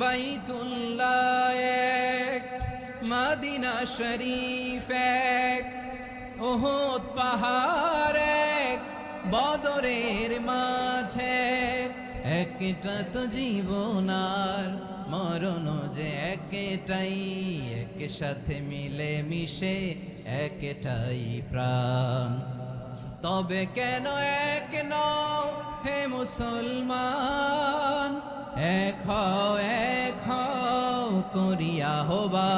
বাইতুল্লাহ এক, মদিনা শরীফ এক, উহুদ পাহাড় এক, বদরের মাঠে একটা তো জীবন আর মরণ যে একটাই, একসাথে মিলে মিশে একটাই প্রাণ। তবে কেন এক নও হে মুসলমান, এক হও করিয়া হবা।